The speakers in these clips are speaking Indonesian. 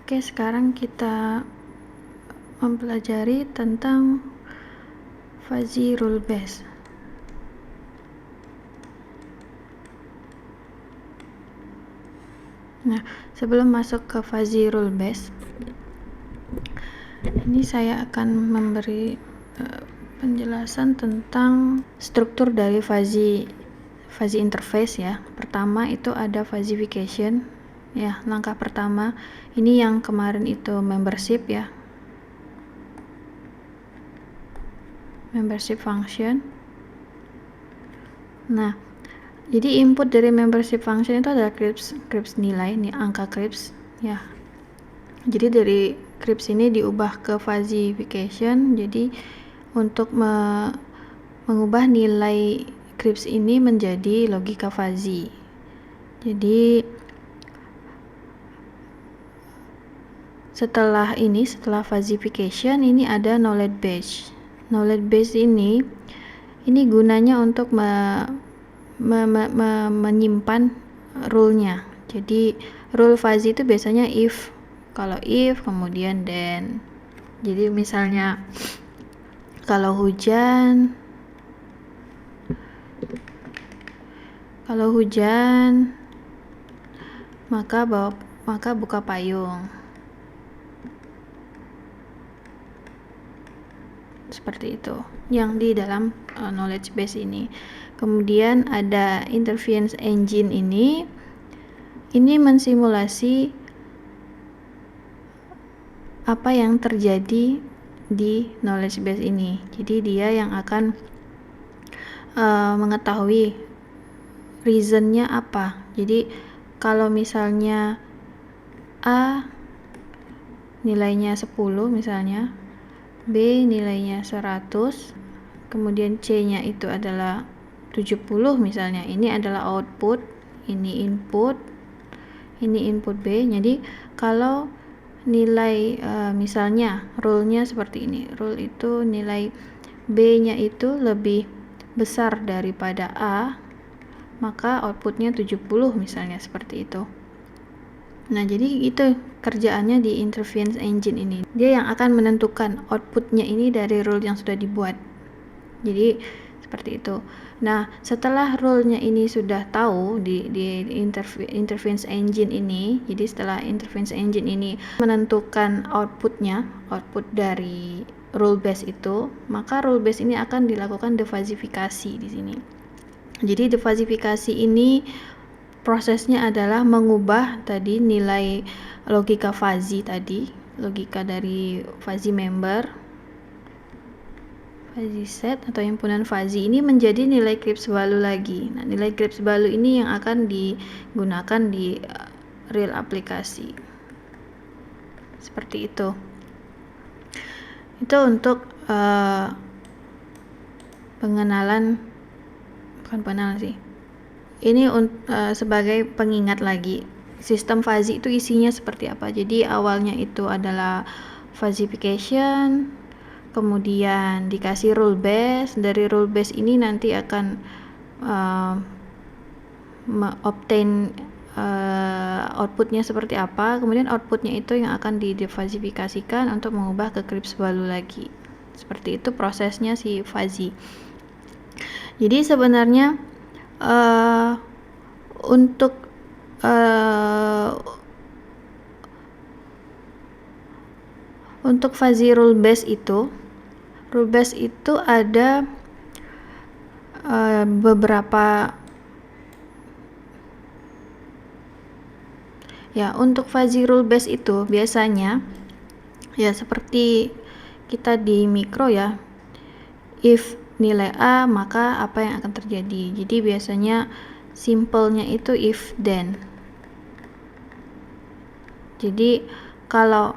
Oke, sekarang kita mempelajari tentang fuzzy rule base. Nah, sebelum masuk ke fuzzy rule base, ini saya akan memberi penjelasan tentang struktur dari fuzzy interface ya. Pertama itu ada fuzzification ya. Langkah pertama ini yang kemarin itu membership ya, membership function. Nah, jadi input dari membership function itu adalah cribs nilai, nih angka cribs ya. Jadi dari cribs ini diubah ke fuzzification. Jadi untuk mengubah nilai cribs ini menjadi logika fuzzy. Jadi setelah fuzzification ini ada knowledge base. Knowledge base ini gunanya untuk menyimpan rule-nya. Jadi rule fuzzy itu biasanya if. Kalau if kemudian then. Jadi misalnya kalau hujan maka buka payung. Seperti itu yang di dalam knowledge base ini. Kemudian ada interference engine ini mensimulasi apa yang terjadi di knowledge base ini. Jadi dia yang akan mengetahui reasonnya apa. Jadi kalau misalnya A nilainya 10 misalnya, B nilainya 100, kemudian C-nya itu adalah 70 misalnya. Ini adalah output, ini input B. Jadi kalau nilai misalnya rule-nya seperti ini. Rule itu nilai B-nya itu lebih besar daripada A, maka outputnya 70 misalnya, seperti itu. Nah, jadi itu kerjaannya di interference engine ini. Dia yang akan menentukan outputnya ini dari rule yang sudah dibuat. Jadi seperti itu. Nah, setelah rule-nya ini sudah tahu di interference engine ini, jadi setelah interference engine ini menentukan output dari rule base itu, maka rule base ini akan dilakukan defuzzifikasi di sini. Jadi defuzzifikasi ini prosesnya adalah mengubah tadi nilai logika fuzzy tadi, logika dari fuzzy member, fuzzy set atau himpunan fuzzy ini menjadi nilai cribs value lagi. Nah, nilai cribs value ini yang akan digunakan di real aplikasi. Seperti itu. Itu untuk pengenalan, bukan pengenalan sih. Ini sebagai pengingat lagi, sistem fuzzy itu isinya seperti apa. Jadi awalnya itu adalah fuzzification, kemudian dikasih rule base. Dari rule base ini nanti akan obtain outputnya seperti apa. Kemudian outputnya itu yang akan didefuzzifikasikan untuk mengubah ke cribs value lagi. Seperti itu prosesnya si fuzzy. Jadi sebenarnya untuk fuzzy rule base itu ada beberapa ya. Untuk fuzzy rule base itu biasanya ya seperti kita di mikro ya, if nilai A maka apa yang akan terjadi. Jadi biasanya simpelnya itu if then. Jadi kalau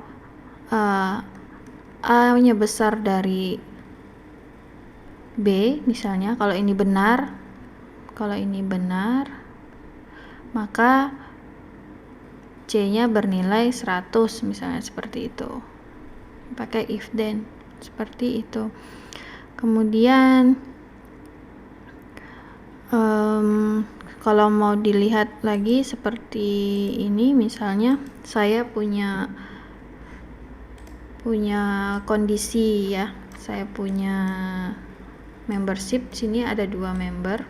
A-nya besar dari B misalnya, kalau ini benar, maka C-nya bernilai 100 misalnya, seperti itu. Pakai if then seperti itu. Kemudian kalau mau dilihat lagi seperti ini, misalnya saya punya kondisi ya. Saya punya membership, sini ada 2 member.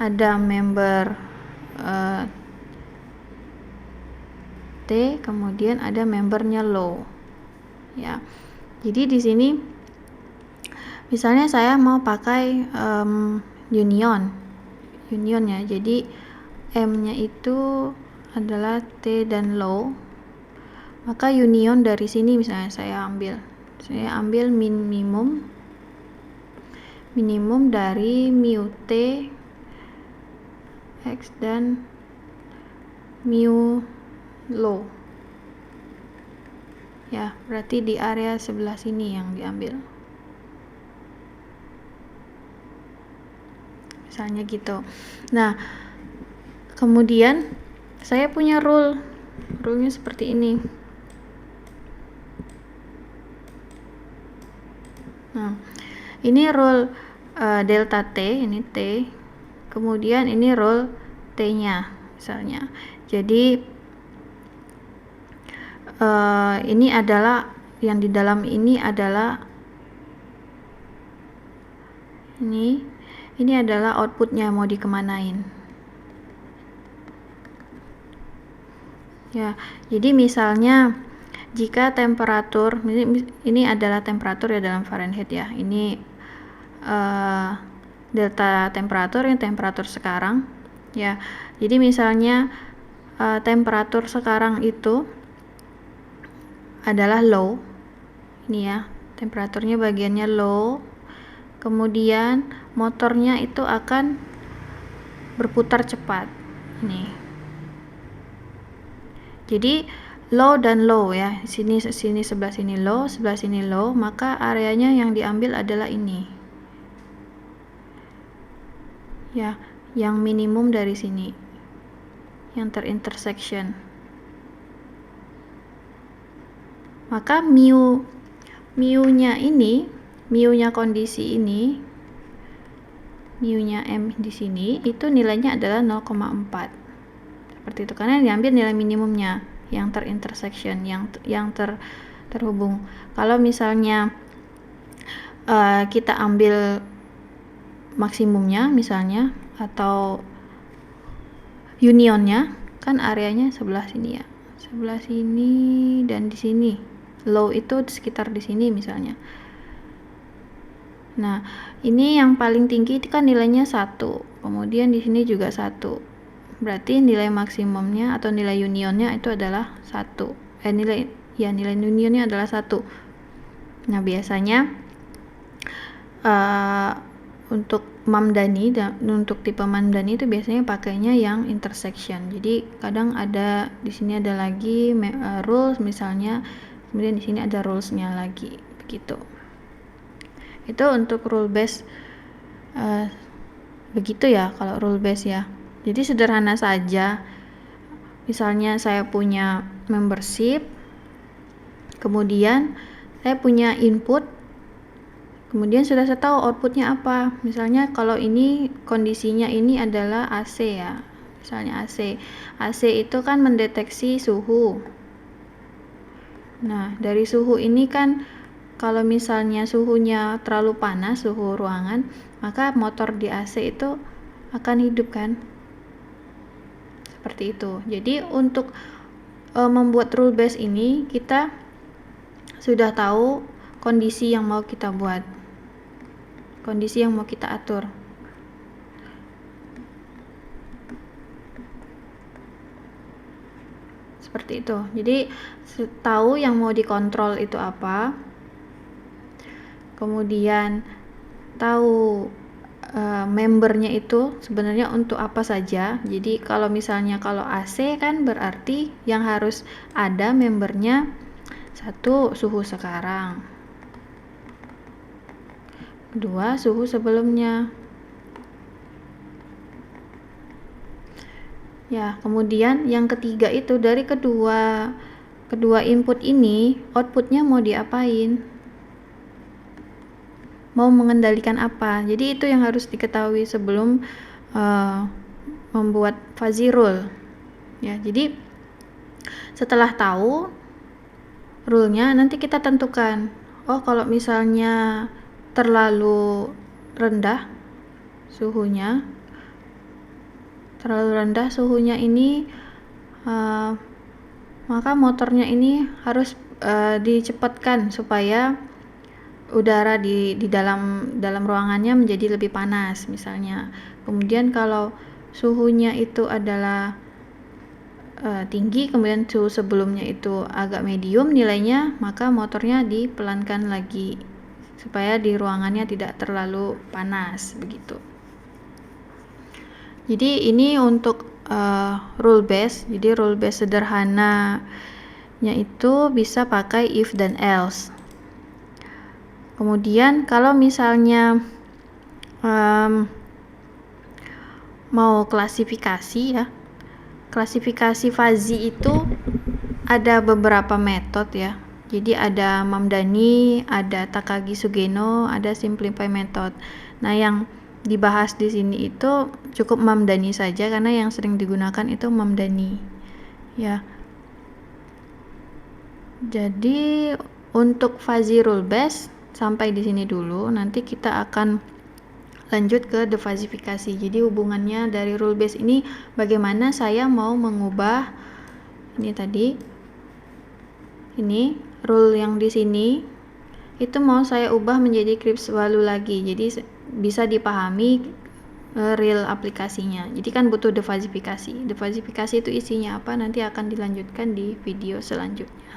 Ada member T, kemudian ada membernya low. Ya. Jadi di sini misalnya saya mau pakai union ya. Jadi M-nya itu adalah T dan low. Maka union dari sini misalnya saya ambil minimum dari mu T X dan mu low. Ya, berarti di area sebelah sini yang diambil. Misalnya gitu. Nah, kemudian saya punya rule-nya seperti ini. Nah, ini rule delta T, ini T. Kemudian ini rule T-nya misalnya. Jadi ini adalah yang di dalam ini adalah ini adalah outputnya mau dikemanain ya. Jadi misalnya jika temperatur ini adalah temperatur ya dalam Fahrenheit ya, ini delta temperatur, ini temperatur sekarang ya. Jadi misalnya temperatur sekarang itu adalah low, ini ya, temperaturnya bagiannya low, kemudian motornya itu akan berputar cepat nih. Jadi low dan low ya, sini sebelah sini low, sebelah sini low, maka areanya yang diambil adalah ini ya, yang minimum dari sini, yang terintersection. Maka mu-nya ini, mu-nya kondisi ini, mu-nya M di sini itu nilainya adalah 0,4. Seperti itu, karena yang diambil nilai minimumnya yang terintersection, yang terhubung. Kalau misalnya kita ambil maksimumnya misalnya atau unionnya, kan areanya sebelah sini ya. Sebelah sini dan di sini. Low itu sekitar di sini misalnya. Nah, ini yang paling tinggi itu kan nilainya 1. Kemudian di sini juga 1. Berarti nilai maksimumnya atau nilai unionnya itu adalah 1. Nilai unionnya adalah 1. Nah, biasanya untuk Mamdani untuk tipe Mamdani itu biasanya pakainya yang intersection. Jadi kadang ada di sini ada lagi rules misalnya, kemudian di sini ada rulesnya lagi begitu. Itu untuk rule base begitu ya kalau rule base ya. Jadi sederhana saja. Misalnya saya punya membership, kemudian saya punya input, kemudian sudah saya tahu outputnya apa. Misalnya kalau ini kondisinya ini adalah AC ya, misalnya AC itu kan mendeteksi suhu. Nah, dari suhu ini kan kalau misalnya suhunya terlalu panas, suhu ruangan, maka motor di AC itu akan hidup kan, seperti itu. Jadi untuk membuat rule base ini kita sudah tahu kondisi yang mau kita buat, kondisi yang mau kita atur. Seperti itu. Jadi tahu yang mau dikontrol itu apa, kemudian tahu membernya itu sebenarnya untuk apa saja. Jadi kalau misalnya kalau AC kan berarti yang harus ada membernya 1 suhu sekarang, 2 suhu sebelumnya ya. Kemudian yang ketiga itu dari kedua input ini outputnya mau diapain, mau mengendalikan apa. Jadi itu yang harus diketahui sebelum membuat fuzzy rule ya. Jadi setelah tahu rule-nya nanti kita tentukan. Oh, kalau misalnya terlalu rendah suhunya, ini maka motornya ini harus dicepatkan supaya udara di dalam ruangannya menjadi lebih panas misalnya. Kemudian kalau suhunya itu adalah tinggi, kemudian suhu sebelumnya itu agak medium nilainya, maka motornya dipelankan lagi supaya di ruangannya tidak terlalu panas begitu. Jadi ini untuk rule base. Jadi rule base sederhananya itu bisa pakai if dan else. Kemudian kalau misalnya mau klasifikasi ya, klasifikasi fuzzy itu ada beberapa metode ya. Jadi ada Mamdani, ada Takagi Sugeno, ada simplify method. Nah, yang dibahas di sini itu cukup Mamdani saja karena yang sering digunakan itu Mamdani. Ya. Jadi untuk fuzzy rule base sampai di sini dulu. Nanti kita akan lanjut ke defuzzifikasi. Jadi hubungannya dari rule base ini bagaimana saya mau mengubah ini tadi. Ini rule yang di sini itu mau saya ubah menjadi Cripps value lagi. Jadi bisa dipahami real aplikasinya. Jadi kan butuh defuzzifikasi. Defuzzifikasi itu isinya apa nanti akan dilanjutkan di video selanjutnya.